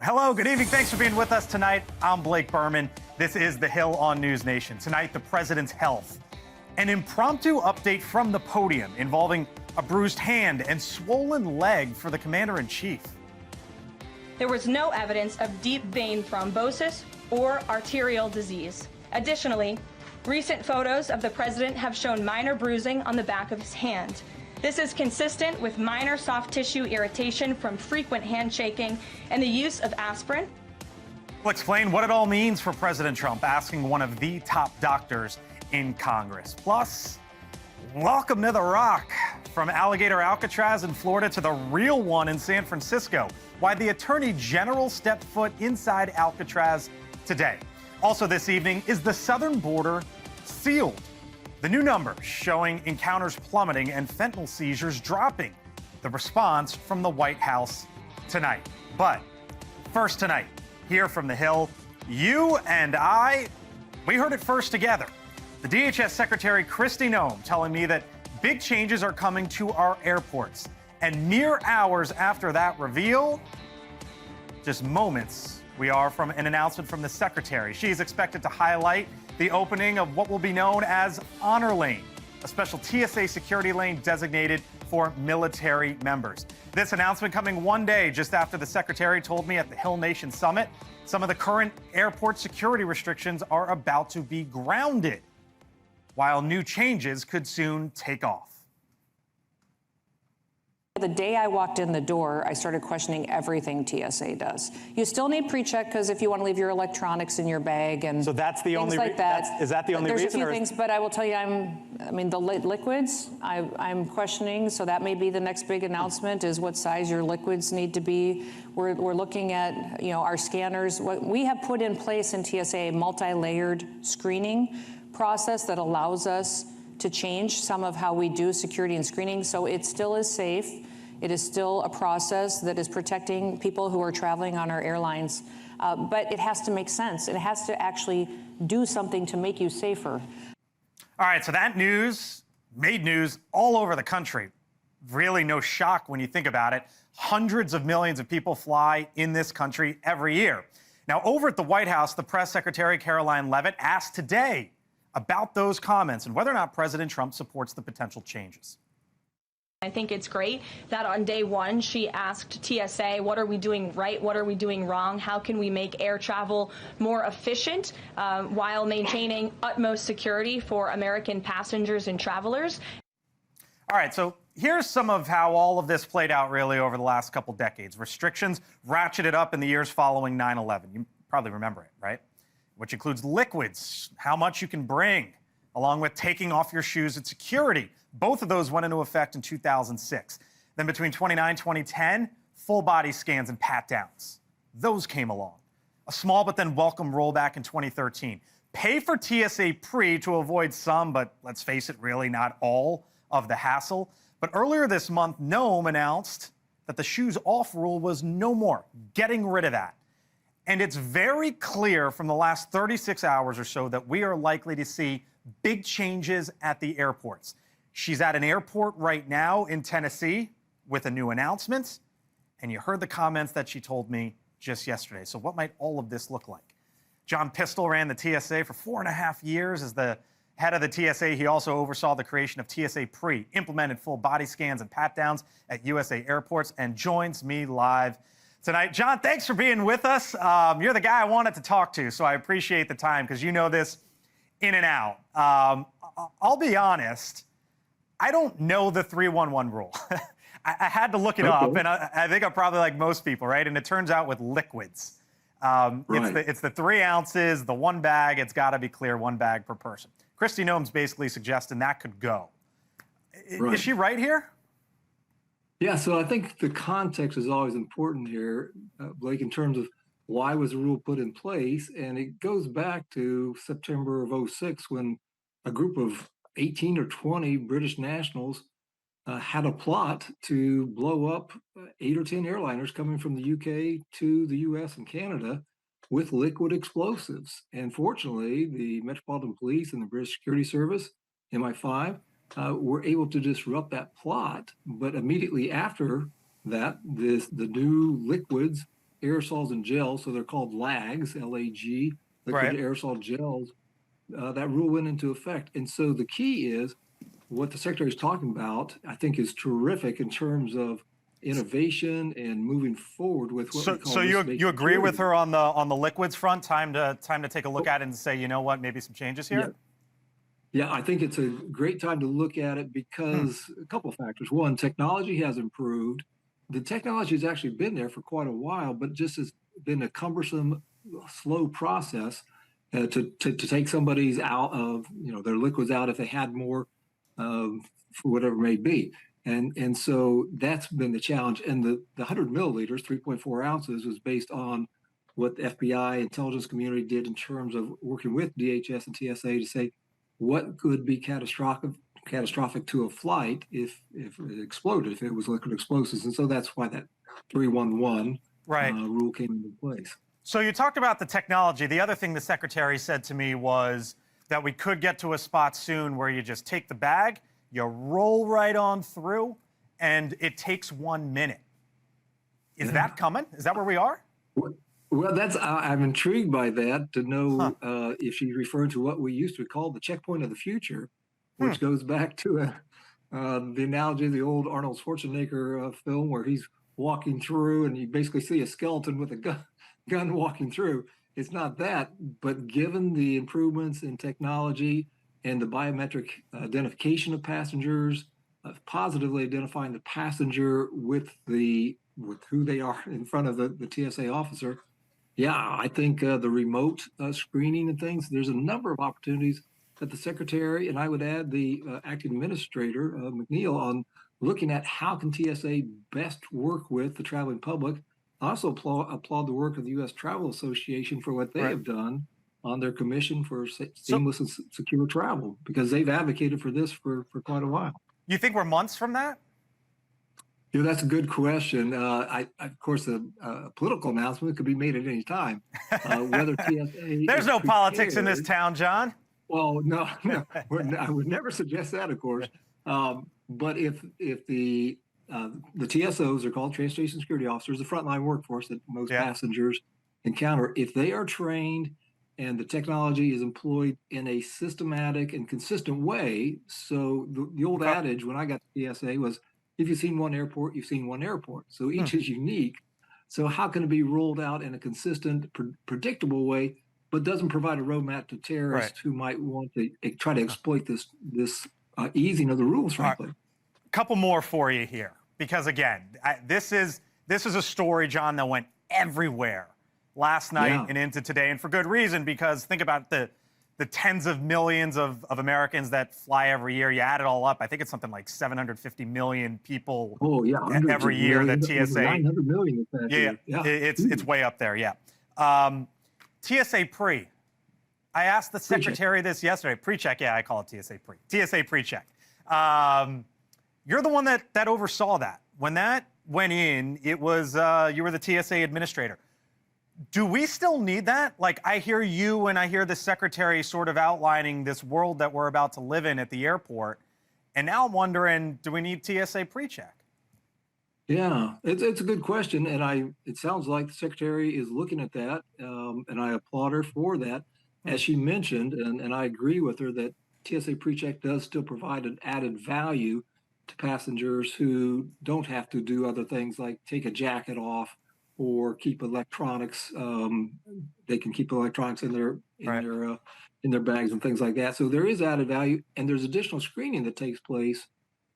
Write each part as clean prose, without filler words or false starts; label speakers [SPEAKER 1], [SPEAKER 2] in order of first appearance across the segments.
[SPEAKER 1] Hello, good evening. Thanks for being with us tonight. I'm Blake Burman. This is The Hill on News Nation. Tonight, the president's health. An impromptu update from the podium involving a bruised hand and swollen leg for the commander-in-chief.
[SPEAKER 2] There was no evidence of deep vein thrombosis or arterial disease. Additionally, recent photos of the president have shown minor bruising on the back of his hand. This is consistent with minor soft tissue irritation from frequent handshaking and the use of aspirin.
[SPEAKER 1] We'll explain what it all means for President Trump asking one of the top doctors in Congress. Plus, welcome to the Rock. From alligator Alcatraz in Florida to the real one in San Francisco. Why the Attorney General stepped foot inside Alcatraz today. Also this evening, is the southern border sealed? The new numbers showing encounters plummeting and fentanyl seizures dropping. The response from the White House tonight. But first tonight, here from the Hill, you and I, we heard it first together. The DHS Secretary Kristi Noem telling me that big changes are coming to our airports. And mere hours after that reveal, just moments, we are from an announcement from the Secretary. She is expected to highlight the opening of what will be known as Honor Lane, a special TSA security lane designated for military members. This announcement coming one day just after the Secretary told me at the Hill Nation Summit, some of the current airport security restrictions are about to be grounded, while new changes could soon take off.
[SPEAKER 3] The day I walked in the door, I started questioning everything TSA does. You still need pre-check because if you want to leave your electronics in your bag and
[SPEAKER 1] so that's the only
[SPEAKER 3] like that.
[SPEAKER 1] Is that the only
[SPEAKER 3] reason?
[SPEAKER 1] reason?
[SPEAKER 3] There's a few things, but I will tell you, the liquids, I'm questioning. So that may be the next big announcement is what size your liquids need to be. We're looking at our scanners. What we have put in place in TSA a multi-layered screening process that allows us to change some of how we do security and screening. So it still is safe. It is still a process that is protecting people who are traveling on our airlines. But it has to make sense. It has to actually do something to make you safer.
[SPEAKER 1] All right, so that news made news all over the country. Really no shock when you think about it. Hundreds of millions of people fly in this country every year. Now, over at the White House, the press secretary, Caroline Leavitt, asked today about those comments and whether or not President Trump supports the potential changes.
[SPEAKER 2] I think it's great that on day one, she asked TSA, what are we doing right? What are we doing wrong? How can we make air travel more efficient while maintaining utmost security for American passengers and travelers?
[SPEAKER 1] All right, so here's some of how all of this played out really over the last couple decades. Restrictions ratcheted up in the years following 9/11. You probably remember it, right? Which includes liquids, how much you can bring, along with taking off your shoes at security. Both of those went into effect in 2006. Then between 2009 and 2010, full body scans and pat downs. Those came along. A small but then welcome rollback in 2013. Pay for TSA pre to avoid some, but let's face it, really not all of the hassle. But earlier this month, Noem announced that the shoes off rule was no more, getting rid of that. And it's very clear from the last 36 hours or so that we are likely to see big changes at the airports. She's at an airport right now in Tennessee with a new announcement, and you heard the comments that she told me just yesterday. So what might all of this look like? John Pistole ran the TSA for 4.5 years as the head of the TSA. He also oversaw the creation of TSA Pre, implemented full body scans and pat-downs at USA airports, and joins me live tonight. John, thanks for being with us. You're the guy I wanted to talk to, so I appreciate the time because you know this in and out. I'll be honest, I don't know the 311 rule. I had to look it up, and I think I'm probably like most people, right? And it turns out with liquids, it's the 3 ounces, the 1 bag. It's got to be clear, 1 bag per person. Kristi Noem's basically suggesting that could go. Is she right here?
[SPEAKER 4] Yeah, so I think the context is always important here, Blake, in terms of why was the rule put in place? And it goes back to September of '06 when a group of 18 or 20 British nationals had a plot to blow up 8 or 10 airliners coming from the UK to the US and Canada with liquid explosives. And fortunately, the Metropolitan Police and the British Security Service, MI5, were able to disrupt that plot. But immediately after that, the new liquids aerosols and gels, so they're called LAGs, L-A-G, liquid
[SPEAKER 1] Right.
[SPEAKER 4] aerosol gels. That rule went into effect. And so the key is what the secretary is talking about, I think is terrific in terms of innovation and moving forward with what we call
[SPEAKER 1] So you
[SPEAKER 4] risk-based
[SPEAKER 1] agree with
[SPEAKER 4] security.
[SPEAKER 1] her on the liquids front? Time to take a look at it and say, you know what, maybe some changes here?
[SPEAKER 4] Yeah. Yeah, I think it's a great time to look at it because a couple of factors. One, technology has improved. The technology has actually been there for quite a while, but just has been a cumbersome, slow process to take somebody's out of, their liquids out if they had more, for whatever it may be. And so that's been the challenge. And the 100 milliliters, 3.4 ounces, was based on what the FBI intelligence community did in terms of working with DHS and TSA to say, what could be catastrophic to a flight if it exploded, if it was liquid explosives. And so that's why that 311
[SPEAKER 1] Right.
[SPEAKER 4] rule came into place.
[SPEAKER 1] So you talked about the technology. The other thing the secretary said to me was that we could get to a spot soon where you just take the bag, you roll right on through, and it takes 1 minute. Is that coming? Is that where we are?
[SPEAKER 4] Well, I'm intrigued by that to know if she's referring to what we used to call the checkpoint of the future, which goes back to the analogy of the old Arnold Schwarzenegger film where he's walking through and you basically see a skeleton with a gun walking through. It's not that, but given the improvements in technology and the biometric identification of passengers, positively identifying the passenger with who they are in front of the TSA officer. Yeah, I think the remote screening and things, there's a number of opportunities that the secretary, and I would add the acting administrator, McNeil, on looking at how can TSA best work with the traveling public. I also applaud the work of the U.S. Travel Association for what they have done on their commission for seamless and secure travel, because they've advocated for this for quite a while.
[SPEAKER 1] You think we're months from that?
[SPEAKER 4] That's a good question. Of course, a political announcement could be made at any time. Whether TSA
[SPEAKER 1] There's no politics in this town, John.
[SPEAKER 4] Well, no, I would never suggest that, of course. But if the TSOs are called Transportation Security Officers, the frontline workforce that most passengers encounter, if they are trained and the technology is employed in a systematic and consistent way, so the old adage when I got to TSA was, if you've seen one airport, you've seen one airport. So each is unique. So how can it be rolled out in a consistent, predictable way, but doesn't provide a roadmap to terrorists who might want to try to exploit this easing of the rules, frankly.
[SPEAKER 1] Couple more for you here, because again, this is a story, John, that went everywhere last night and into today, and for good reason, because think about the tens of millions of Americans that fly every year. You add it all up, I think it's something like 750 million people every year that TSA.
[SPEAKER 4] 900 million.
[SPEAKER 1] It's way up there, TSA pre. I asked the secretary this yesterday. Pre-check, I call it TSA pre. TSA pre-check. You're the one that oversaw that. When that went in, it was you were the TSA administrator. Do we still need that? Like, I hear you and I hear the secretary sort of outlining this world that we're about to live in at the airport. And now I'm wondering, do we need TSA pre-check?
[SPEAKER 4] Yeah, it's a good question. And it sounds like the secretary is looking at that. And I applaud her for that. As she mentioned, and I agree with her that TSA pre-check does still provide an added value to passengers who don't have to do other things like take a jacket off or keep electronics. They can keep electronics in their bags and things like that. So there is added value, and there's additional screening that takes place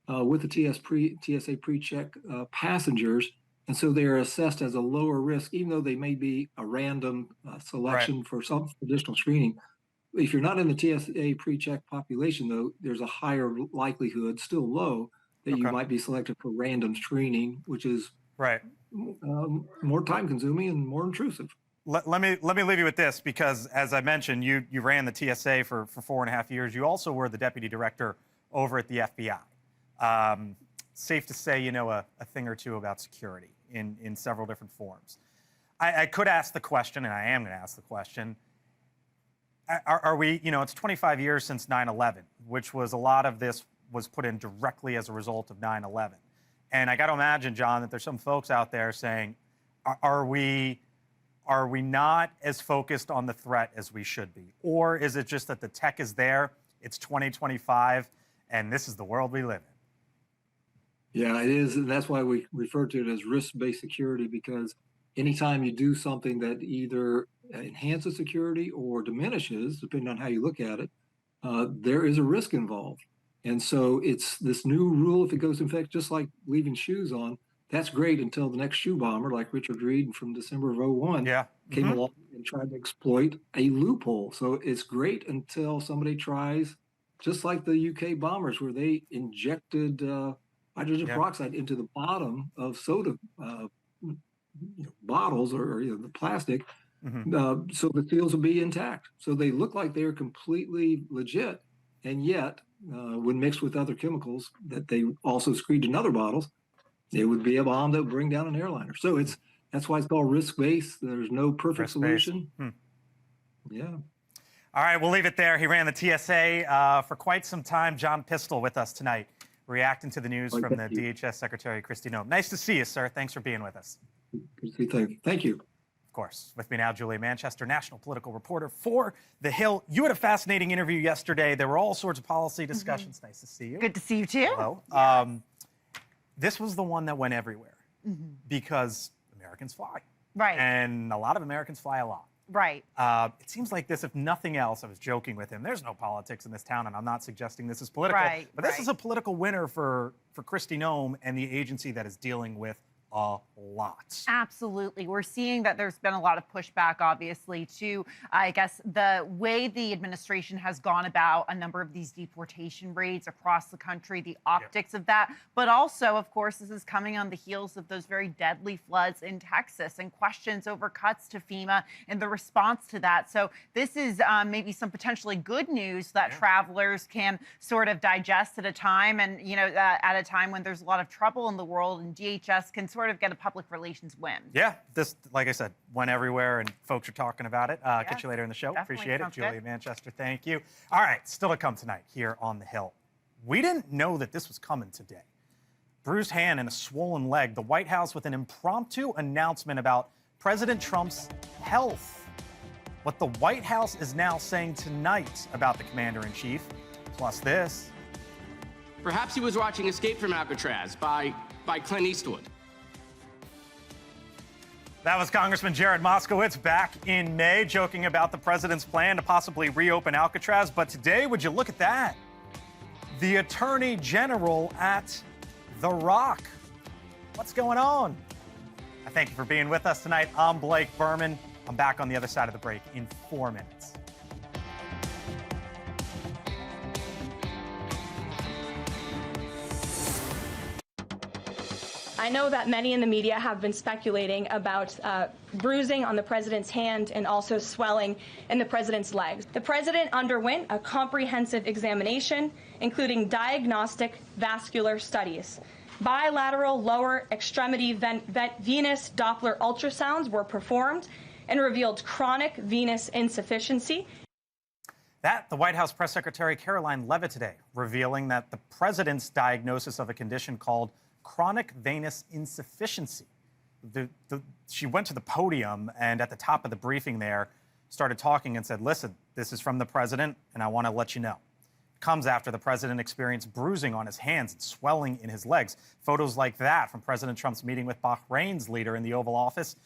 [SPEAKER 4] with the TSA pre-check passengers, and so they are assessed as a lower risk, even though they may be a random selection for some additional screening. If you're not in the TSA pre-check population, though, there's a higher likelihood, still low, that you might be selected for random screening, which is more time-consuming and more intrusive.
[SPEAKER 1] Let me leave you with this, because as I mentioned, you ran the TSA for 4.5 years. You also were the deputy director over at the FBI. Safe to say you know a thing or two about security in several different forms. I could ask the question, and I am going to ask the question. Are we, it's 25 years since 9/11, which was a lot of this was put in directly as a result of 9/11. And I got to imagine, John, that there's some folks out there saying, Are we not as focused on the threat as we should be? Or is it just that the tech is there, it's 2025, and this is the world we live in?
[SPEAKER 4] Yeah, it is. And that's why we refer to it as risk-based security, because anytime you do something that either enhances security or diminishes, depending on how you look at it, there is a risk involved. And so it's this new rule, if it goes in effect, just like leaving shoes on, that's great until the next shoe bomber, like Richard Reed from December of '01, came along and tried to exploit a loophole. So it's great until somebody tries, just like the UK bombers, where they injected hydrogen peroxide into the bottom of soda bottles or the plastic, so the seals will be intact. So they look like they're completely legit, and yet when mixed with other chemicals that they also screed in other bottles, it would be a bomb that would bring down an airliner. So that's why it's called risk-based. There's no perfect solution. Yeah.
[SPEAKER 1] All right, we'll leave it there. He ran the TSA for quite some time. John Pistole with us tonight, reacting to the news from the DHS Secretary Kristi Noem. Nice to see you, sir. Thanks for being with us.
[SPEAKER 4] Thank you.
[SPEAKER 1] Of course. With me now, Julia Manchester, national political reporter for The Hill. You had a fascinating interview yesterday. There were all sorts of policy discussions. Nice to see you.
[SPEAKER 5] Good to see you, too.
[SPEAKER 1] Hello. This was the one that went everywhere because Americans fly.
[SPEAKER 5] Right.
[SPEAKER 1] And a lot of Americans fly a lot.
[SPEAKER 5] Right.
[SPEAKER 1] It seems like this, if nothing else, I was joking with him, there's no politics in this town, and I'm not suggesting this is political.
[SPEAKER 5] Right,
[SPEAKER 1] but this is a political winner for Kristi Noem and the agency that is dealing with a lot.
[SPEAKER 5] Absolutely. We're seeing that there's been a lot of pushback, obviously, to, I guess, the way the administration has gone about a number of these deportation raids across the country, the optics of that. But also, of course, this is coming on the heels of those very deadly floods in Texas and questions over cuts to FEMA and the response to that. So this is maybe some potentially good news that travelers can sort of digest at a time, and, at a time when there's a lot of trouble in the world, and DHS can sort of get a public relations win.
[SPEAKER 1] Yeah, this, like I said, went everywhere, and folks are talking about it. Catch you later in the show.
[SPEAKER 5] Definitely.
[SPEAKER 1] Appreciate it.
[SPEAKER 5] Sounds
[SPEAKER 1] Julia
[SPEAKER 5] good.
[SPEAKER 1] Manchester, thank you. All right, still to come tonight here on The Hill. We didn't know that this was coming today. Bruised hand and a swollen leg. The White House with an impromptu announcement about President Trump's health. What the White House is now saying tonight about the commander-in-chief. Plus this.
[SPEAKER 6] Perhaps he was watching Escape from Alcatraz by Clint Eastwood.
[SPEAKER 1] That was Congressman Jared Moskowitz back in May, joking about the president's plan to possibly reopen Alcatraz. But today, would you look at that? The Attorney General at The Rock. What's going on? I thank you for being with us tonight. I'm Blake Burman. I'm back on the other side of the break in 4 minutes.
[SPEAKER 2] I know that many in the media have been speculating about bruising on the president's hand and also swelling in the president's legs. The president underwent a comprehensive examination, including diagnostic vascular studies. Bilateral lower extremity venous Doppler ultrasounds were performed and revealed chronic venous insufficiency.
[SPEAKER 1] That, the White House Press Secretary Caroline Leavitt today, revealing that the president's diagnosis of a condition called chronic venous insufficiency. She went to the podium and at the top of the briefing there started talking and said, listen, this is from the president and I want to let you know. It comes after the president experienced bruising on his hands and swelling in his legs. Photos like that from President Trump's meeting with Bahrain's leader in the Oval Office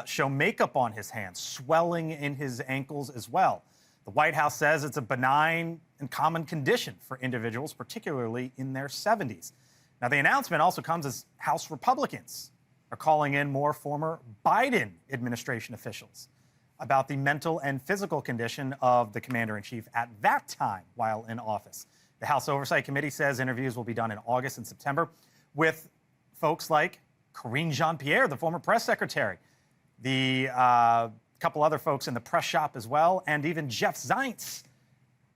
[SPEAKER 1] show makeup on his hands, swelling in his ankles as well. The White House says it's a benign and common condition for individuals, particularly in their 70s. Now, the announcement also comes as House Republicans are calling in more former Biden administration officials about the mental and physical condition of the commander-in-chief at that time while in office. The House Oversight Committee says interviews will be done in August and September with folks like Karine Jean-Pierre, the former press secretary, the couple other folks in the press shop as well, and even Jeff Zients,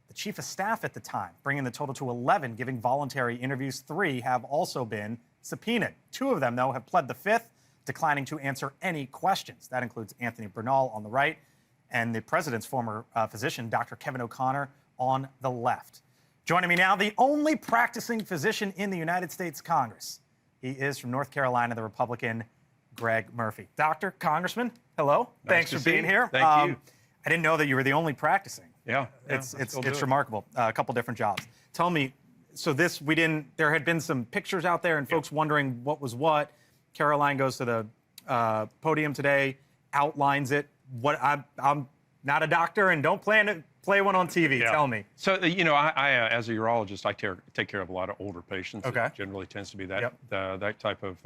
[SPEAKER 1] the chief of staff at the time, bringing the total to 11, giving voluntary interviews. 3 have also been subpoenaed. 2 of them, though, have pled the 5th, declining to answer any questions. That includes Anthony Bernal on the right and the president's former physician, Dr. Kevin O'Connor, on the left. Joining me now, the only practicing physician in the United States Congress. He is from North Carolina, the Republican Greg Murphy. Doctor, Congressman, hello.
[SPEAKER 7] Nice
[SPEAKER 1] Thanks
[SPEAKER 7] to
[SPEAKER 1] for
[SPEAKER 7] see
[SPEAKER 1] being
[SPEAKER 7] you.
[SPEAKER 1] here.
[SPEAKER 7] Thank you.
[SPEAKER 1] I didn't know that you were the only practicing.
[SPEAKER 7] Yeah,
[SPEAKER 1] It's
[SPEAKER 7] I still do it.
[SPEAKER 1] remarkable. A couple different jobs. Tell me, so there had been some pictures out there and folks wondering what was what. Caroline goes to the podium today, outlines it. I'm not a doctor and don't plan to play one on TV.
[SPEAKER 7] Yeah.
[SPEAKER 1] Tell me.
[SPEAKER 7] So, you know, I as a urologist, I take care of a lot of older patients.
[SPEAKER 1] Okay.
[SPEAKER 7] It generally tends to be that
[SPEAKER 1] Yep.
[SPEAKER 7] that type of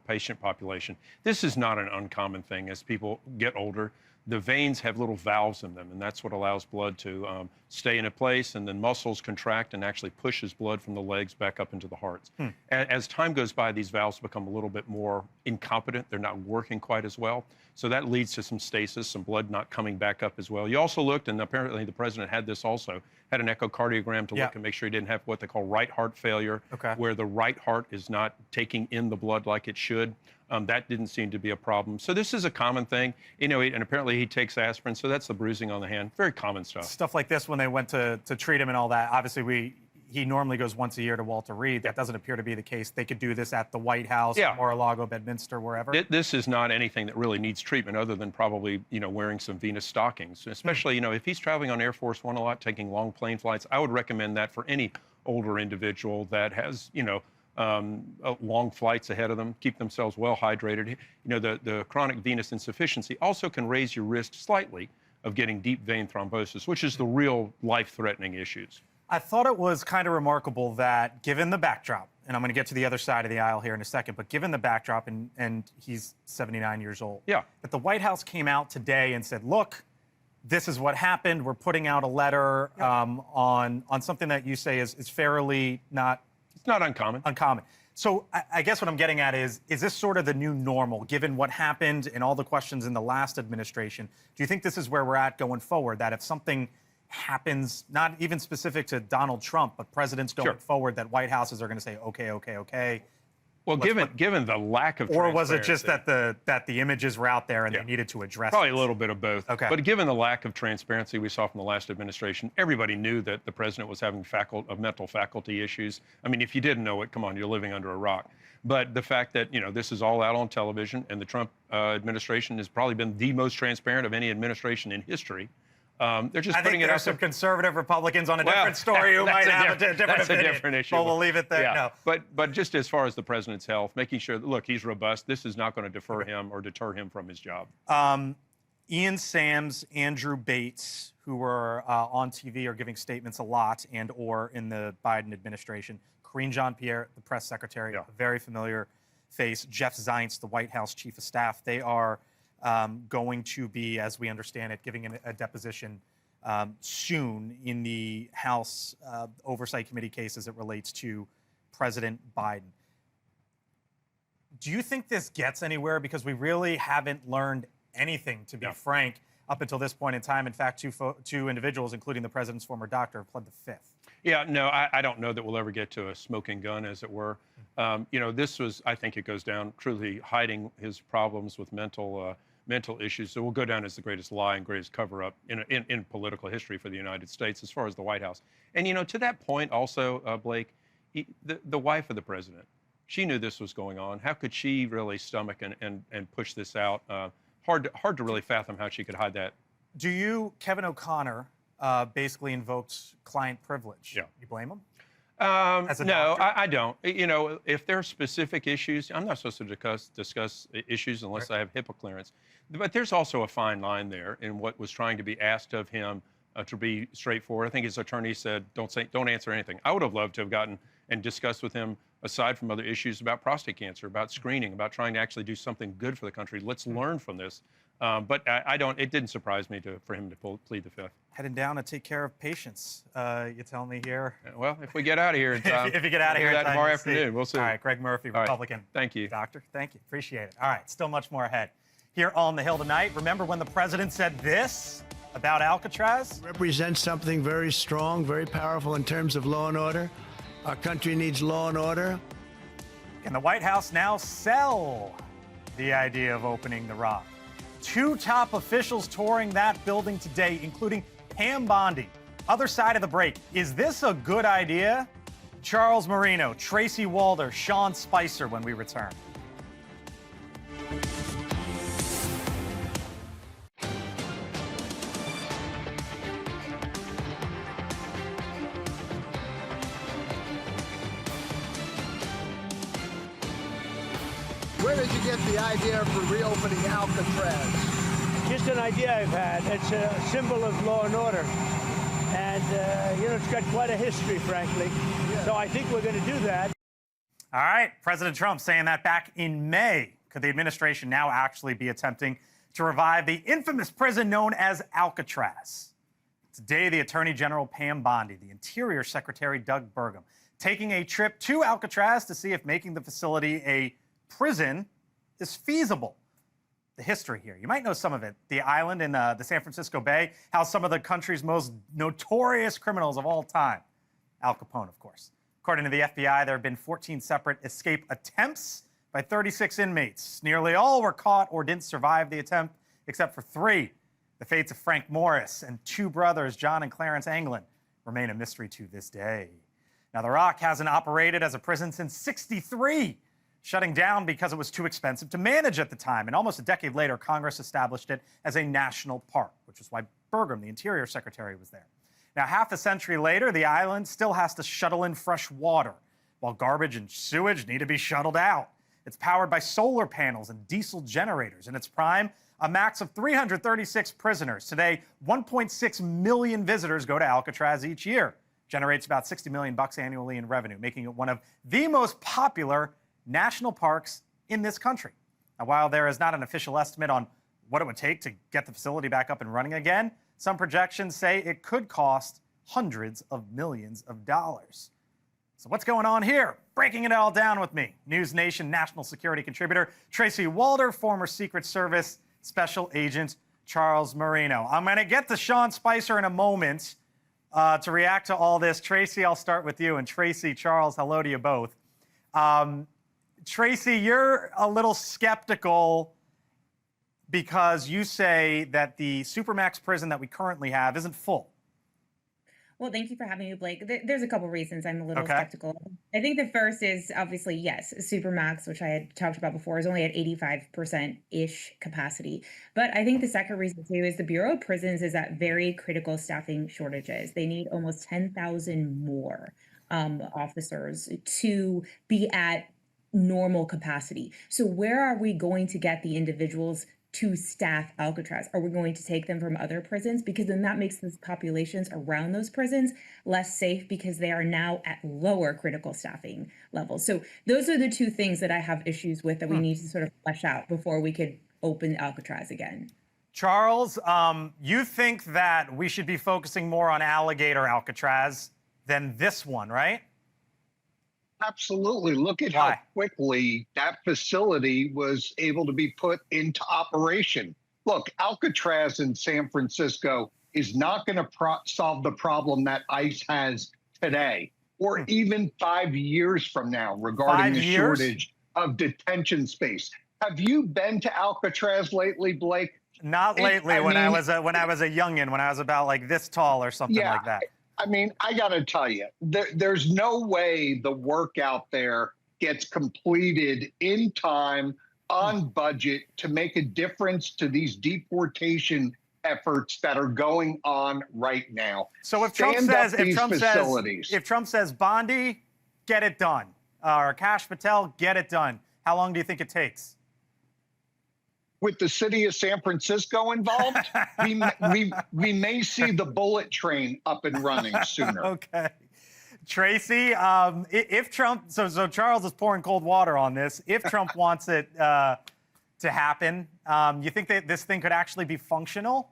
[SPEAKER 7] patient population. This is not an uncommon thing. As people get older, the veins have little valves in them, and that's what allows blood to stay in a place, and then muscles contract and actually pushes blood from the legs back up into the hearts. As time goes by, these valves become a little bit more incompetent. They're not working quite as well. So that leads to some stasis, some blood not coming back up as well. You also looked, and apparently the president had this also, had an echocardiogram to look and make sure he didn't have what they call right heart failure, where the right heart is not taking in the blood like it should. That didn't seem to be a problem. So this is a common thing, you know, and apparently he takes aspirin, so that's the bruising on the hand. Very common stuff.
[SPEAKER 1] Stuff like this when they went to treat him and all that. Obviously, he normally goes once a year to Walter Reed. That doesn't appear to be the case. They could do this at the White House, Mar-a-Lago, Bedminster, wherever.
[SPEAKER 7] This is not anything that really needs treatment other than probably, you know, wearing some venous stockings. Especially, you know, if he's traveling on Air Force One a lot, taking long plane flights, I would recommend that for any older individual that has, you know, long flights ahead of them, keep themselves well hydrated. You know, the chronic venous insufficiency also can raise your risk slightly of getting deep vein thrombosis, which is the real life-threatening issues.
[SPEAKER 1] I thought it was kind of remarkable that given the backdrop, and I'm going to get to the other side of the aisle here in a second, but given the backdrop, and he's 79 years old, that the White House came out today and said, look, this is what happened. We're putting out a letter on something that you say is fairly not...
[SPEAKER 7] It's not uncommon.
[SPEAKER 1] Uncommon. So I guess what I'm getting at is this sort of the new normal, given what happened and all the questions in the last administration? Do you think this is where we're at going forward, that if something happens, not even specific to Donald Trump, but presidents going forward, that White Houses are going to say, okay.
[SPEAKER 7] Well, given the lack of
[SPEAKER 1] or was it just that the images were out there and they needed to address
[SPEAKER 7] probably
[SPEAKER 1] this?
[SPEAKER 7] a little bit of both.
[SPEAKER 1] Okay.
[SPEAKER 7] But given the lack of transparency we saw from the last administration, everybody knew that the president was having mental faculty issues. I mean, if you didn't know it, come on, you're living under a rock. But the fact that, you know, this is all out on television, and the Trump administration has probably been the most transparent of any administration in history. They're just putting it out there.
[SPEAKER 1] some conservative Republicans on a different story who might have a different
[SPEAKER 7] that's
[SPEAKER 1] opinion.
[SPEAKER 7] a different issue.
[SPEAKER 1] But we'll leave it there.
[SPEAKER 7] Yeah.
[SPEAKER 1] No.
[SPEAKER 7] But just as far as the president's health, making sure that, look, he's robust. This is not going to defer him or deter him from his job.
[SPEAKER 1] Ian Sams, Andrew Bates, who were on TV, are giving statements a lot or in the Biden administration. Karine Jean-Pierre, the press secretary, a very familiar face. Jeff Zients, the White House chief of staff. They are going to be, as we understand it, giving a deposition soon in the House Oversight Committee case as it relates to President Biden. Do you think this gets anywhere? Because we really haven't learned anything, to be frank, up until this point in time. In fact, two individuals, including the president's former doctor, have pled the fifth. Yeah,
[SPEAKER 7] no, I don't know that we'll ever get to a smoking gun, as it were. You know, this was, I think it goes down truly hiding his problems with mental issues. So will go down as the greatest lie and greatest cover-up in political history for the United States, as far as the White House. And, you know, to that point also, Blake, the wife of the president, she knew this was going on. How could she really stomach and push this out? Hard to really fathom how she could hide that.
[SPEAKER 1] Kevin O'Connor basically invoked client privilege.
[SPEAKER 7] Yeah.
[SPEAKER 1] You blame him?
[SPEAKER 7] No, I don't. You know, if there are specific issues, I'm not supposed to discuss issues unless I have HIPAA clearance. But there's also a fine line there in what was trying to be asked of him to be straightforward. I think his attorney said, don't answer anything. I would have loved to have gotten and discussed with him, aside from other issues, about prostate cancer, about screening, about trying to actually do something good for the country. Let's learn from this. But it didn't surprise me for him to plead the fifth.
[SPEAKER 1] Heading down to take care of patients, you tell me here.
[SPEAKER 7] Well, if we get out of here in time.
[SPEAKER 1] if you get out of here in time.
[SPEAKER 7] Tomorrow afternoon, we'll see.
[SPEAKER 1] All right, Greg Murphy, Republican.
[SPEAKER 7] Right. Thank you.
[SPEAKER 1] Doctor, thank you. Appreciate it. All right, still much more ahead. Here on The Hill tonight, remember when the president said this about Alcatraz?
[SPEAKER 8] Represents something very strong, very powerful in terms of law and order. Our country needs law and order.
[SPEAKER 1] Can the White House now sell the idea of opening the Rock? Two top officials touring that building today, including Pam Bondi. Other side of the break. Is this a good idea? Charles Marino, Tracy Walder, Sean Spicer when we return.
[SPEAKER 9] did you get the idea for reopening Alcatraz?
[SPEAKER 8] Just an idea I've had. It's a symbol of law and order. And, it's got quite a history, frankly.
[SPEAKER 9] Yeah.
[SPEAKER 8] So I think we're going to do that.
[SPEAKER 1] All right, President Trump saying that back in May. Could the administration now actually be attempting to revive the infamous prison known as Alcatraz? Today, the Attorney General Pam Bondi, the Interior Secretary Doug Burgum, taking a trip to Alcatraz to see if making the facility a prison is feasible. The history here, you might know some of it. The island in the San Francisco Bay housed some of the country's most notorious criminals of all time. Al Capone, of course. According to the FBI, there have been 14 separate escape attempts by 36 inmates. Nearly all were caught or didn't survive the attempt, except for 3. The fates of Frank Morris and 2 brothers, John and Clarence Anglin, remain a mystery to this day. Now, the Rock hasn't operated as a prison since '63, shutting down because it was too expensive to manage at the time. And almost a decade later, Congress established it as a national park, which is why Burgum, the Interior Secretary, was there. Now, half a century later, the island still has to shuttle in fresh water, while garbage and sewage need to be shuttled out. It's powered by solar panels and diesel generators. In its prime, a max of 336 prisoners. Today, 1.6 million visitors go to Alcatraz each year. Generates about $60 million annually in revenue, making it one of the most popular national parks in this country. Now, while there is not an official estimate on what it would take to get the facility back up and running again, some projections say it could cost hundreds of millions of dollars. So what's going on here? Breaking it all down with me, News Nation national security contributor Tracy Walder, former Secret Service Special Agent Charles Marino. I'm going to get to Sean Spicer in a moment to react to all this. Tracy, I'll start with you. And Tracy, Charles, hello to you both. Tracy, you're a little skeptical because you say that the Supermax prison that we currently have isn't full.
[SPEAKER 10] Well, thank you for having me, Blake. There's a couple reasons I'm a little skeptical. I think the first is obviously, yes, Supermax, which I had talked about before, is only at 85%-ish capacity. But I think the second reason, too, is the Bureau of Prisons is at very critical staffing shortages. They need almost 10,000 more officers to be at normal capacity. So where are we going to get the individuals to staff Alcatraz? Are we going to take them from other prisons? Because then that makes the populations around those prisons less safe because they are now at lower critical staffing levels. So those are the two things that I have issues with that we need to sort of flesh out before we could open Alcatraz again.
[SPEAKER 1] Charles, you think that we should be focusing more on Alligator Alcatraz than this one, right?
[SPEAKER 11] Absolutely. Look at how quickly that facility was able to be put into operation. Look, Alcatraz in San Francisco is not going to solve the problem that ICE has today, or even 5 years from now regarding the shortage of detention space. Have you been to Alcatraz lately, Blake?
[SPEAKER 1] Not lately. When I was a youngin', when I was about like this tall or something like that.
[SPEAKER 11] I mean, I got to tell you, there's no way the work out there gets completed in time, on budget, to make a difference to these deportation efforts that are going on right now.
[SPEAKER 1] So if Trump says, Bondi, get it done, or Kash Patel, get it done, how long do you think it takes?
[SPEAKER 11] With the city of San Francisco involved, we may see the bullet train up and running sooner.
[SPEAKER 1] Okay. Tracy, if Trump, so Charles is pouring cold water on this. If Trump wants it to happen, you think that this thing could actually be functional?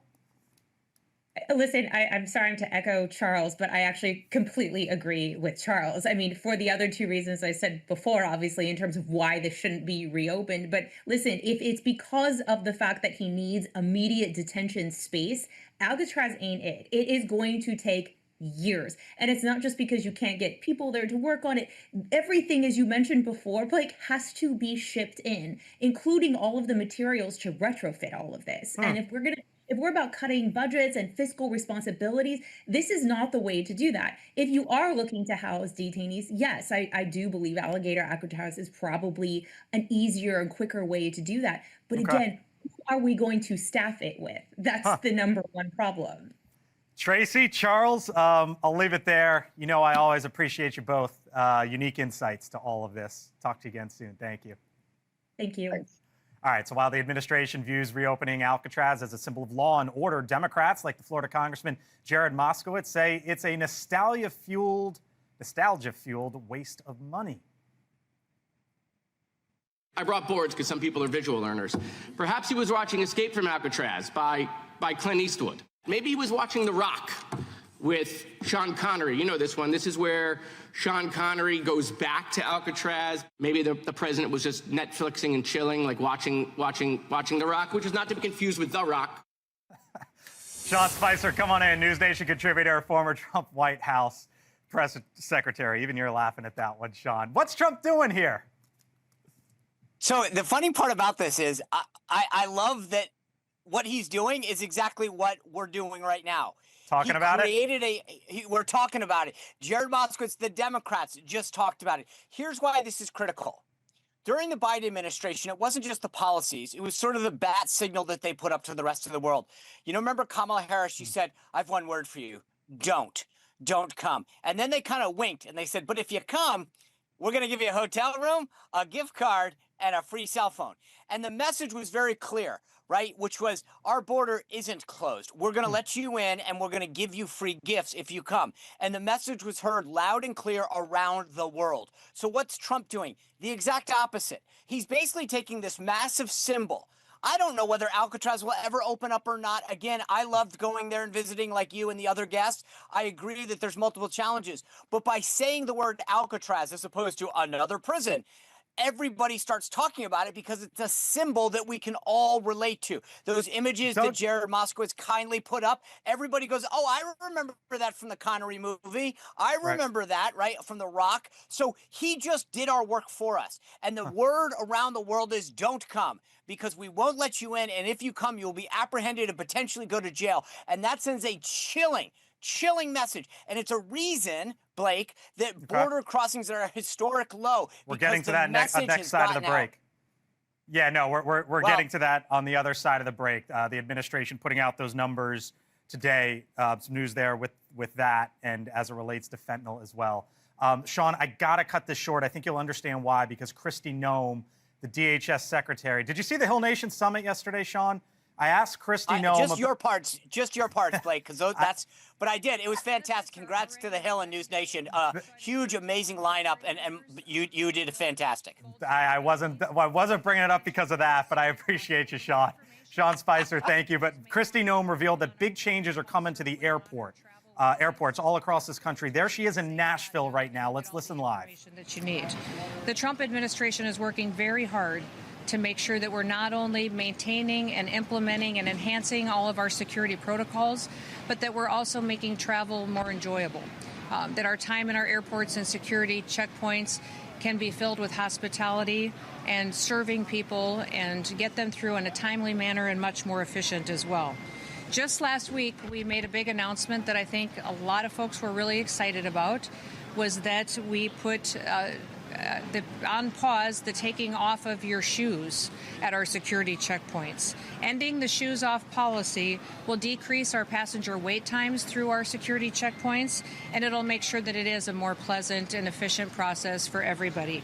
[SPEAKER 10] Listen, I'm sorry to echo Charles, but I actually completely agree with Charles. I mean, for the other two reasons I said before, obviously, in terms of why this shouldn't be reopened. But listen, if it's because of the fact that he needs immediate detention space, Alcatraz ain't it. It is going to take years. And it's not just because you can't get people there to work on it. Everything, as you mentioned before, Blake, has to be shipped in, including all of the materials to retrofit all of this. And if we're about cutting budgets and fiscal responsibilities, this is not the way to do that. If you are looking to house detainees, yes, I do believe Alligator Alcatraz is probably an easier and quicker way to do that. But again, who are we going to staff it with? That's the number one problem.
[SPEAKER 1] Tracy, Charles, I'll leave it there. You know, I always appreciate you both. Unique insights to all of this. Talk to you again soon. Thank you.
[SPEAKER 10] Thank you.
[SPEAKER 11] Thanks.
[SPEAKER 1] All right, so while the administration views reopening Alcatraz as a symbol of law and order, Democrats like the Florida Congressman Jared Moskowitz say it's a nostalgia-fueled waste of money.
[SPEAKER 6] I brought boards because some people are visual learners. Perhaps he was watching Escape from Alcatraz by Clint Eastwood. Maybe he was watching The Rock with Sean Connery. You know this one. This is where Sean Connery goes back to Alcatraz. Maybe the president was just Netflixing and chilling, like watching The Rock, which is not to be confused with The Rock.
[SPEAKER 1] Sean Spicer, come on in. NewsNation contributor, former Trump White House press secretary. Even you're laughing at that one, Sean. What's Trump doing here?
[SPEAKER 12] So the funny part about this is I love that what he's doing is exactly what we're doing right now. We're talking about it. Jared Moskowitz, the Democrats just talked about it. Here's why this is critical. During the Biden administration, it wasn't just the policies. It was sort of the bat signal that they put up to the rest of the world. You know, remember Kamala Harris, she said, I have one word for you. Don't come. And then they kind of winked and they said, but if you come, we're going to give you a hotel room, a gift card, and a free cell phone. And the message was very clear, right? Which was our border isn't closed. We're going to let you in and we're going to give you free gifts if you come. And the message was heard loud and clear around the world. So what's Trump doing? The exact opposite. He's basically taking this massive symbol. I don't know whether Alcatraz will ever open up or not. Again, I loved going there and visiting like you and the other guests. I agree that there's multiple challenges. But by saying the word Alcatraz as opposed to another prison, everybody starts talking about it because it's a symbol that we can all relate to. Those images that Jared Moskowitz kindly put up, everybody goes, oh, I remember that from the Connery movie. I remember that, right, from The Rock. So he just did our work for us. And the word around the world is don't come because we won't let you in. And if you come, you'll be apprehended and potentially go to jail. And that sends a chilling message. And it's a reason, Blake, that border crossings are a historic low.
[SPEAKER 1] We're getting to that next side of the break. Yeah, no, we're getting to that on the other side of the break. The administration putting out those numbers today, some news there with that, and as it relates to fentanyl as well. Sean, I got to cut this short. I think you'll understand why, because Kristi Noem, the DHS Secretary. Did you see the Hill Nation Summit yesterday, Sean? I asked Kristi Noem.
[SPEAKER 12] Just your parts, Blake, because that's. But I did. It was fantastic. Congrats to the Hill and News Nation. Huge, amazing lineup, and you did fantastic.
[SPEAKER 1] I wasn't bringing it up because of that, but I appreciate you, Sean. Sean Spicer, thank you. But Kristi Noem revealed that big changes are coming to the airports all across this country. There she is in Nashville right now. Let's listen live.
[SPEAKER 3] That you need. The Trump administration is working very hard to make sure that we're not only maintaining and implementing and enhancing all of our security protocols, but that we're also making travel more enjoyable. That our time in our airports and security checkpoints can be filled with hospitality and serving people and get them through in a timely manner and much more efficient as well. Just last week, we made a big announcement that I think a lot of folks were really excited about, was that we put on pause the taking off of your shoes at our security checkpoints. Ending the shoes off policy will decrease our passenger wait times through our security checkpoints, and it'll make sure that it is a more pleasant and efficient process for everybody.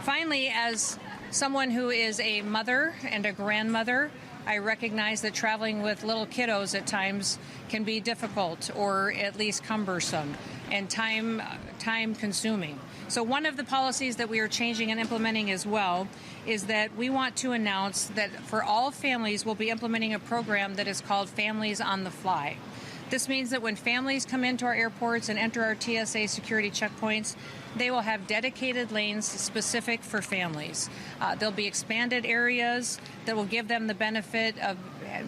[SPEAKER 3] Finally, as someone who is a mother and a grandmother, I recognize that traveling with little kiddos at times can be difficult or at least cumbersome and time consuming. So one of the policies that we are changing and implementing as well is that we want to announce that for all families, we'll be implementing a program that is called Families on the Fly. This means that when families come into our airports and enter our TSA security checkpoints, they will have dedicated lanes specific for families. There'll be expanded areas that will give them the benefit of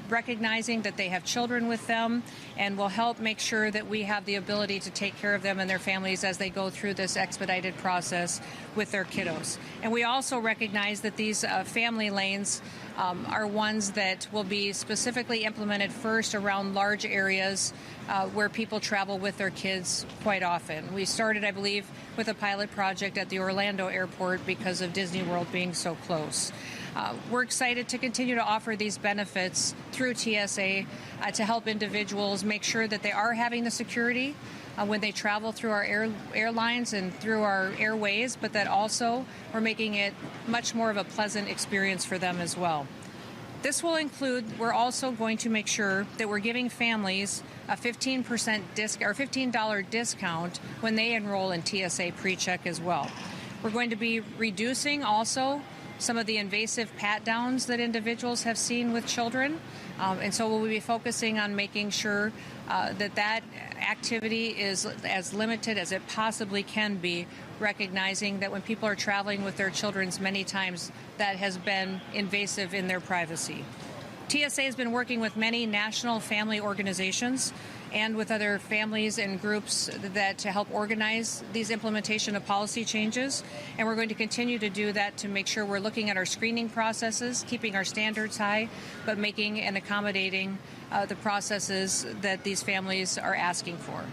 [SPEAKER 3] recognizing that they have children with them and will help make sure that we have the ability to take care of them and their families as they go through this expedited process with their kiddos. And we also recognize that these family lanes are ones that will be specifically implemented first around large areas where people travel with their kids quite often. We started, I believe, with a pilot project at the Orlando airport because of Disney World being so close. We're excited to continue to offer these benefits through TSA to help individuals make sure that they are having the security when they travel through our airlines and through our airways, but that also we're making it much more of a pleasant experience for them as well. This will include, we're also going to make sure that we're giving families a 15% or $15 discount when they enroll in TSA PreCheck as well. We're going to be reducing also some of the invasive pat-downs that individuals have seen with children. And so we'll be focusing on making sure that activity is as limited as it possibly can be, recognizing that when people are traveling with their children, many times that has been invasive in their privacy. TSA has been working with many national family organizations and with other families and groups that to help organize these implementation of policy changes. And we're going to continue to do that to make sure we're looking at our screening processes, keeping our standards high, but making and accommodating the processes that these families are asking for.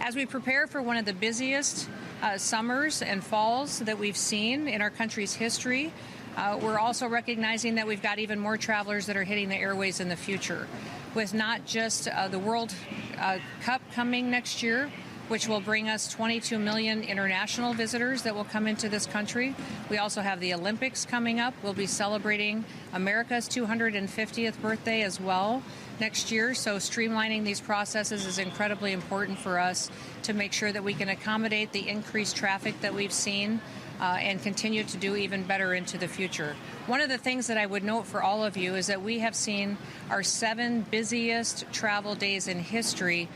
[SPEAKER 3] As we prepare for one of the busiest summers and falls that we've seen in our country's history, we're also recognizing that we've got even more travelers that are hitting the airways in the future, with not just the World Cup coming next year, which will bring us 22 million international visitors that will come into this country. We also have the Olympics coming up. We'll be celebrating America's 250th birthday as well next year. So streamlining these processes is incredibly important for us to make sure that we can accommodate the increased traffic that we've seen and continue to do even better into the future. One of the things that I would note for all of you is that we have seen our 7 busiest travel days in history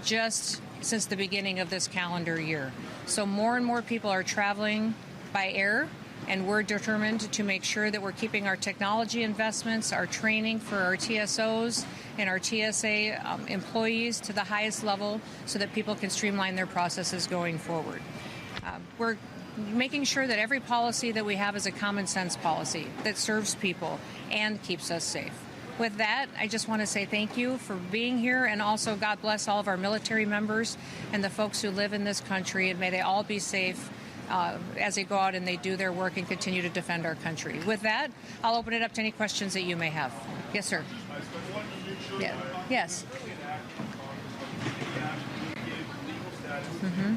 [SPEAKER 3] just since the beginning of this calendar year. So more and more people are traveling by air, and we're determined to make sure that we're keeping our technology investments, our training for our TSOs and our TSA employees to the highest level so that people can streamline their processes going forward. We're making sure that every policy that we have is a common sense policy that serves people and keeps us safe. With that, I just want to say thank you for being here, and also God bless all of our military members and the folks who live in this country, and may they all be safe as they go out and they do their work and continue to defend our country. With that, I'll open it up to any questions that you may have. Yes, sir. Yeah. Yes. Mm-hmm.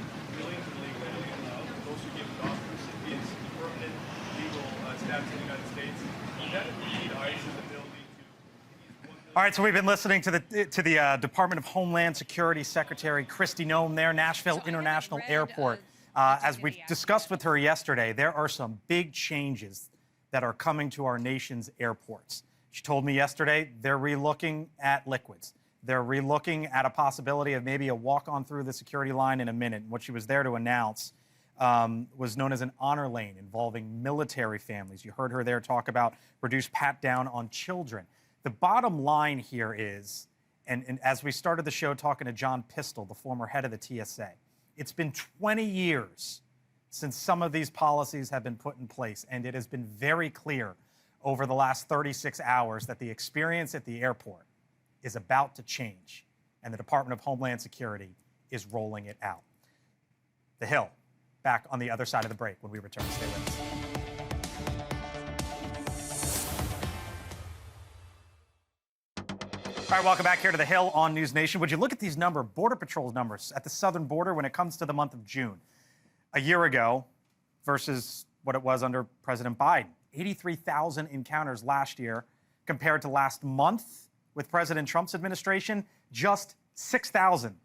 [SPEAKER 1] All right, so we've been listening to the Department of Homeland Security Secretary Kristi Noem there, Nashville International Airport. As we discussed with her yesterday, there are some big changes that are coming to our nation's airports. She told me yesterday they're relooking at liquids. They're relooking at a possibility of maybe a walk-on through the security line in a minute. What she was there to announce was known as an honor lane involving military families. You heard her there talk about reduced pat-down on children. The bottom line here is, and as we started the show talking to John Pistole, the former head of the TSA, it's been 20 years since some of these policies have been put in place, and it has been very clear over the last 36 hours that the experience at the airport is about to change, and the Department of Homeland Security is rolling it out. The Hill, back on the other side of the break when we return. Stay with us. All right, welcome back here to The Hill on News Nation. Would you look at these Border Patrol numbers at the southern border when it comes to the month of June? A year ago versus what it was under President Biden. 83,000 encounters last year compared to last month with President Trump's administration, just 6,000. You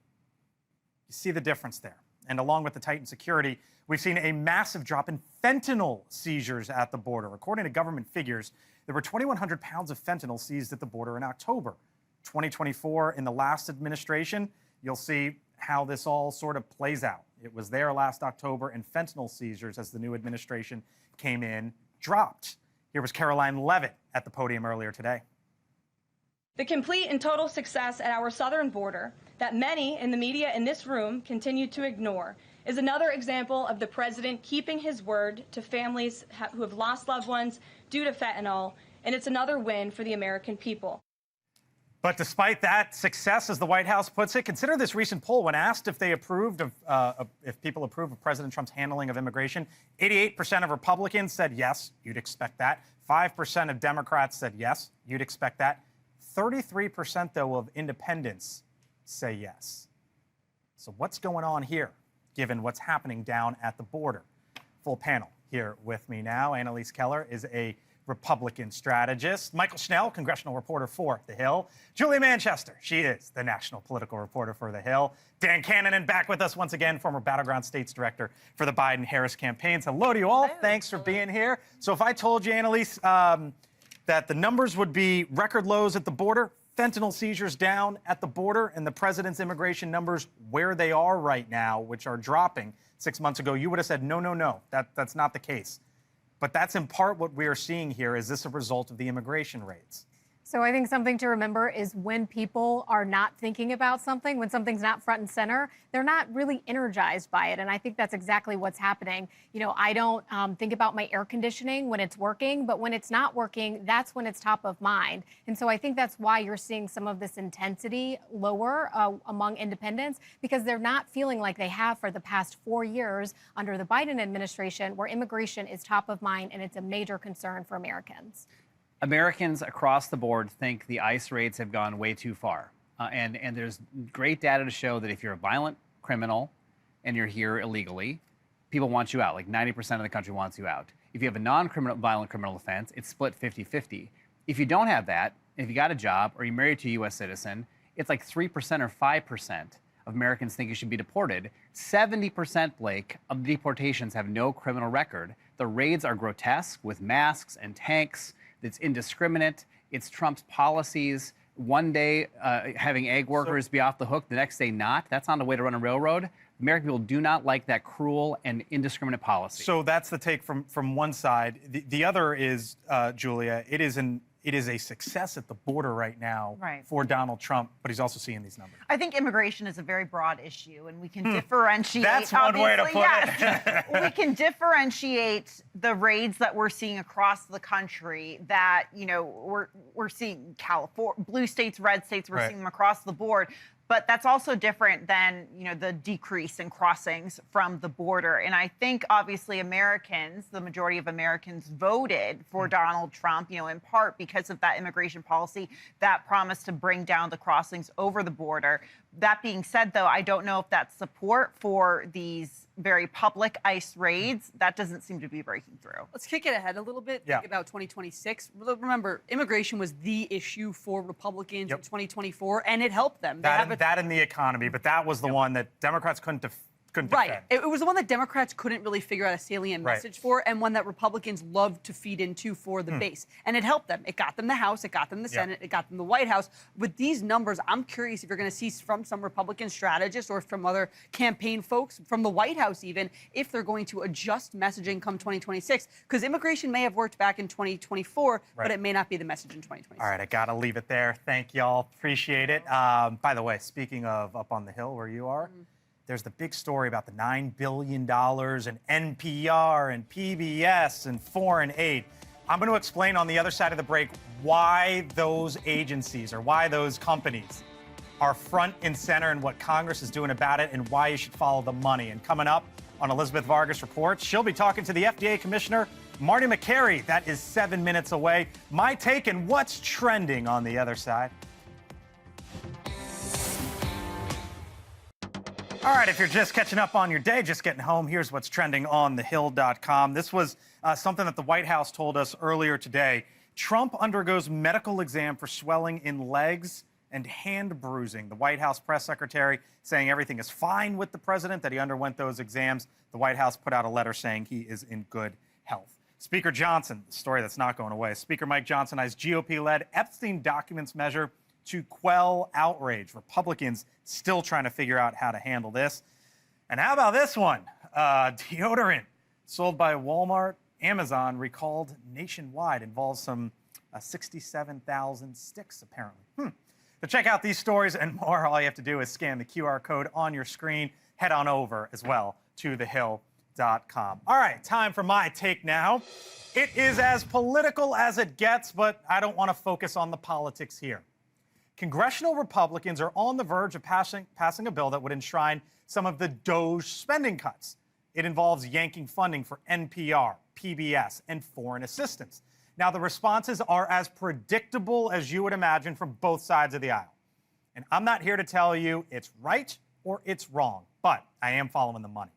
[SPEAKER 1] see the difference there. And along with the tightened security, we've seen a massive drop in fentanyl seizures at the border. According to government figures, there were 2,100 pounds of fentanyl seized at the border in October. 2024, in the last administration, you'll see how this all sort of plays out. It was there last October, and fentanyl seizures, as the new administration came in, dropped. Here was Caroline Levitt at the podium earlier today.
[SPEAKER 2] The complete and total success at our southern border that many in the media in this room continue to ignore is another example of the president keeping his word to families who have lost loved ones due to fentanyl, and it's another win for the American people.
[SPEAKER 1] But despite that success, as the White House puts it, consider this recent poll. When asked if they approved of, if people approve of President Trump's handling of immigration, 88% of Republicans said yes, you'd expect that. 5% of Democrats said yes, you'd expect that. 33%, though, of independents say yes. So what's going on here, given what's happening down at the border? Full panel here with me now. Annalise Keller is a Republican strategist. Michael Schnell, congressional reporter for The Hill. Julia Manchester, she is the national political reporter for The Hill. Dan Cannon back with us once again, former Battleground States Director for the Biden-Harris campaigns. Hello to you all. Hello. Thanks for being here. So if I told you, Annalise, that the numbers would be record lows at the border, fentanyl seizures down at the border, and the president's immigration numbers where they are right now, which are dropping 6 months ago, you would have said, no, that's not the case. But that's in part what we are seeing here. Is this a result of the immigration raids?
[SPEAKER 13] So I think something to remember is when people are not thinking about something, when something's not front and center, they're not really energized by it. And I think that's exactly what's happening. You know, I don't think about my air conditioning when it's working, but when it's not working, that's when it's top of mind. And so I think that's why you're seeing some of this intensity lower among independents, because they're not feeling like they have for the past 4 years under the Biden administration, where immigration is top of mind and it's a major concern for Americans.
[SPEAKER 14] Americans across the board think the ICE raids have gone way too far. And there's great data to show that if you're a violent criminal and you're here illegally, people want you out. Like 90% of the country wants you out. If you have a non-criminal, violent criminal offense, it's split 50-50. If you don't have that, if you got a job or you're married to a U.S. citizen, it's like 3% or 5% of Americans think you should be deported. 70%, Blake, of the deportations have no criminal record. The raids are grotesque with masks and tanks. It's indiscriminate. It's Trump's policies. One day having egg workers be off the hook, the next day not. That's not the way to run a railroad. American people do not like that cruel and indiscriminate policy.
[SPEAKER 1] So that's the take from one side. The other is, Julia, it is a success at the border right now for Donald Trump, but he's also seeing these numbers.
[SPEAKER 5] I think immigration is a very broad issue, and we can differentiate.
[SPEAKER 1] That's one way to put
[SPEAKER 5] it. We can differentiate the raids that we're seeing across the country. That we're seeing California, blue states, red states. We're seeing them across the board. But that's also different than, the decrease in crossings from the border. And I think, obviously, Americans, the majority of Americans voted for Donald Trump, in part because of that immigration policy that promised to bring down the crossings over the border. That being said, though, I don't know if that's support for these very public ICE raids. That doesn't seem to be breaking through.
[SPEAKER 15] Let's kick it ahead a little bit. Think about 2026. Remember, immigration was the issue for Republicans in 2024, and it helped them.
[SPEAKER 1] That and the economy, but that was the one that Democrats couldn't defend.
[SPEAKER 15] Right. It was the one that Democrats couldn't really figure out a salient message for, and one that Republicans loved to feed into for the base. And it helped them. It got them the House, it got them the Senate, it got them the White House. With these numbers, I'm curious if you're going to see from some Republican strategists or from other campaign folks, from the White House even, if they're going to adjust messaging come 2026. Because immigration may have worked back in 2024, but it may not be the message in 2026.
[SPEAKER 1] All right, I got to leave it there. Thank y'all. Appreciate it. By the way, speaking of up on the Hill where you are, there's the big story about the $9 billion and NPR and PBS and foreign aid. I'm going to explain on the other side of the break why those agencies or why those companies are front and center and what Congress is doing about it and why you should follow the money. And coming up on Elizabeth Vargas Reports, she'll be talking to the FDA Commissioner, Marty McCary. That is 7 minutes away. My take and what's trending on the other side. All right, if you're just catching up on your day, just getting home, here's what's trending on thehill.com. This was something that the White House told us earlier today. Trump undergoes medical exam for swelling in legs and hand bruising. The White House press secretary saying everything is fine with the president, that he underwent those exams. The White House put out a letter saying he is in good health. Speaker Johnson, the story that's not going away. Speaker Mike Johnson has GOP-led Epstein documents measure to quell outrage. Republicans still trying to figure out how to handle this. And how about this one? Deodorant sold by Walmart, Amazon, recalled nationwide. Involves some 67,000 sticks, apparently. To check out these stories and more, all you have to do is scan the QR code on your screen. Head on over as well to thehill.com. All right, time for my take now. It is as political as it gets, but I don't want to focus on the politics here. Congressional Republicans are on the verge of passing a bill that would enshrine some of the DOJ spending cuts. It involves yanking funding for NPR, PBS, and foreign assistance. Now, the responses are as predictable as you would imagine from both sides of the aisle. And I'm not here to tell you it's right or it's wrong, but I am following the money.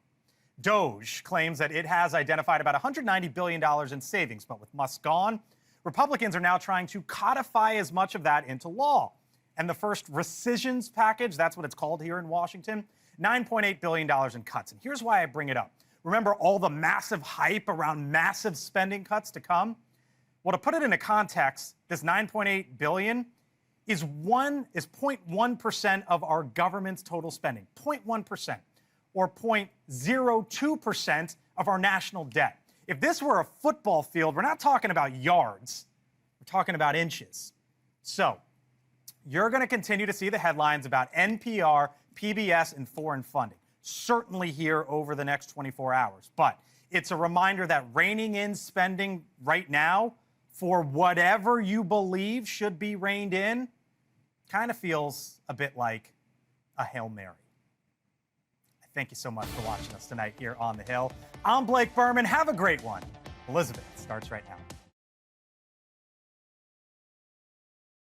[SPEAKER 1] DOJ claims that it has identified about $190 billion in savings, but with Musk gone, Republicans are now trying to codify as much of that into law. And the first rescissions package, that's what it's called here in Washington, $9.8 billion in cuts. And here's why I bring it up. Remember all the massive hype around massive spending cuts to come? Well, to put it into context, this $9.8 billion is 0.1% of our government's total spending, 0.1%, or 0.02% of our national debt. If this were a football field, we're not talking about yards, we're talking about inches. So you're going to continue to see the headlines about NPR, PBS, and foreign funding, certainly here over the next 24 hours. But it's a reminder that reining in spending right now for whatever you believe should be reined in kind of feels a bit like a Hail Mary. Thank you so much for watching us tonight here on The Hill. I'm Blake Burman. Have a great one. Elizabeth starts right now.